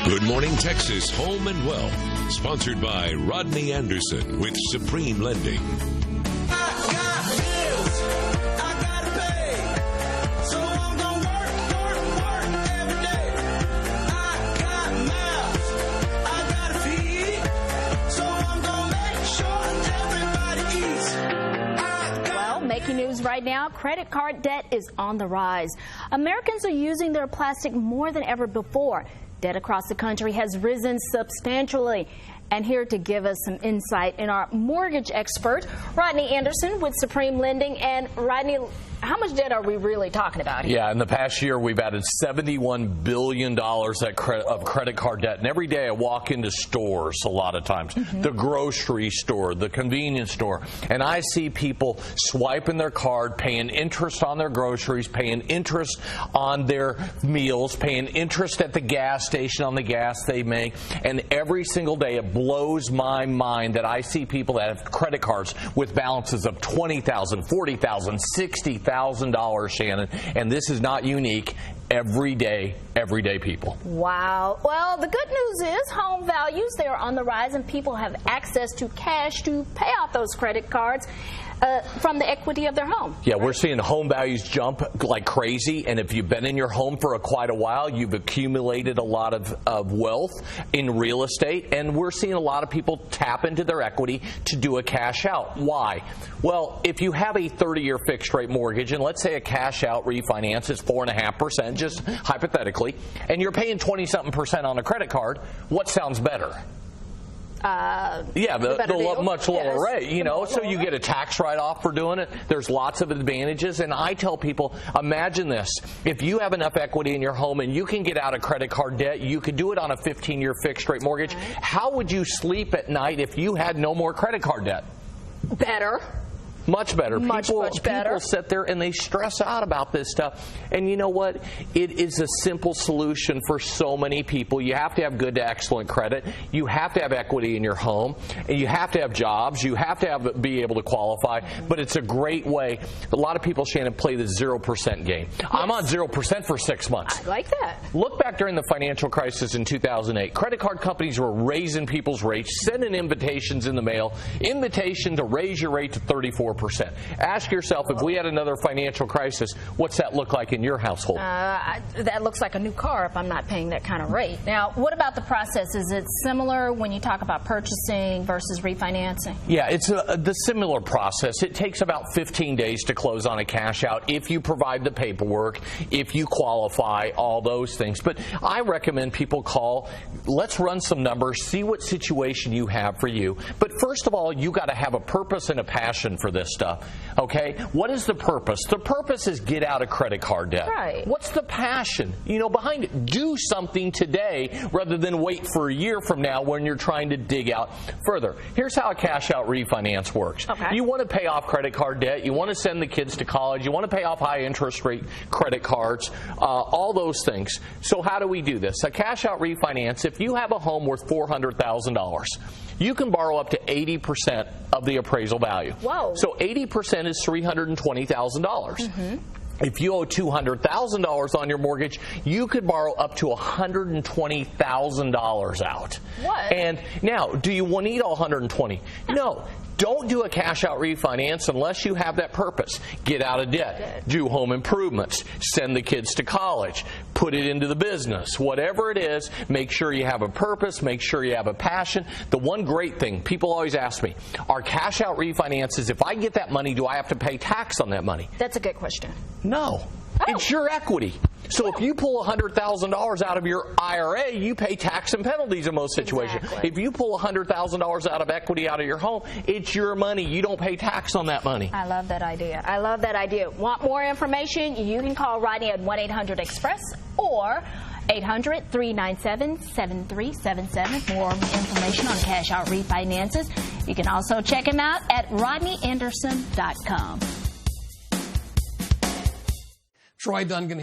Good Morning Texas Home and Wealth, sponsored by Rodney Anderson with Supreme Lending. Making news right now, credit card debt is on the rise. Americans are using their plastic more than ever before. Debt across the country has risen substantially. And here to give us some insight in our mortgage expert, Rodney Anderson with Supreme Lending. And Rodney, how much debt are we really talking about here? Yeah, in the past year, we've added $71 billion of credit card debt. And every day I walk into stores a lot of times, the grocery store, the convenience store, and I see people swiping their card, paying interest on their groceries, paying interest on their meals, paying interest at the gas station on the gas they make. And every single day it blows my mind that I see people that have credit cards with balances of $20,000, $40,000, $60,000, Shannon, and this is not unique. Everyday people. Wow. Well, the good news is home values, they are on the rise, and people have access to cash to pay off those credit cards from the equity of their home. Yeah, we're seeing home values jump like crazy, and if you've been in your home for quite a while, you've accumulated a lot of wealth in real estate, and we're seeing a lot of people tap into their equity to do a cash out. Why? Well, if you have a 30-year fixed rate mortgage, and let's say a cash out refinance is 4.5%, just hypothetically, and you're paying 20-something% on a credit card, what sounds better? The much lower rate, you know, so you get a tax write-off for doing it. There's lots of advantages, and I tell people, imagine this. If you have enough equity in your home and you can get out of credit card debt, you could do it on a 15-year fixed-rate mortgage. How would you sleep at night if you had no more credit card debt? Better. Much better. Much better. People sit there and they stress out about this stuff. And you know what? It is a simple solution for so many people. You have to have good to excellent credit. You have to have equity in your home. And you have to have jobs. You have to be able to qualify. But it's a great way. A lot of people, Shannon, play the 0% game. Yes. I'm on 0% for 6 months. I like that. Look back during the financial crisis in 2008. Credit card companies were raising people's rates, sending invitations in the mail, invitation to raise your rate to 34%. Ask yourself, if we had another financial crisis, what's that look like in your household? That looks like a new car if I'm not paying that kind of rate. Now, what about the process? Is it similar when you talk about purchasing versus refinancing? Yeah, it's the similar process. It takes about 15 days to close on a cash out if you provide the paperwork, if you qualify, all those things. But I recommend people call. Let's run some numbers, see what situation you have for you. But first of all, you got to have a purpose and a passion for this stuff. Okay? What is the purpose? The purpose is get out of credit card debt. Right. What's the passion, behind it? Do something today rather than wait for a year from now when you're trying to dig out further. Here's how a cash out refinance works. Okay. You want to pay off credit card debt. You want to send the kids to college. You want to pay off high interest rate credit cards, all those things. So how do we do this? A cash out refinance, if you have a home worth $400,000, you can borrow up to 80% of the appraisal value. Whoa. So 80% is $320,000. If you owe $200,000 on your mortgage, you could borrow up to $120,000 out. What? And now, do you need all $120,000? No. Don't do a cash-out refinance unless you have that purpose. Get out of debt. Do home improvements. Send the kids to college. Put it into the business. Whatever it is, make sure you have a purpose. Make sure you have a passion. The one great thing, people always ask me, are cash-out refinances, if I get that money, do I have to pay tax on that money? That's a good question. No. Oh. It's your equity. So if you pull $100,000 out of your IRA, you pay tax and penalties in most situations. Exactly. If you pull $100,000 out of equity out of your home, it's your money. You don't pay tax on that money. I love that idea. I love that idea. Want more information? You can call Rodney at 1-800-EXPRESS or 800-397-7377. More information on cash out refinances. You can also check him out at rodneyanderson.com. Troy Duncan here.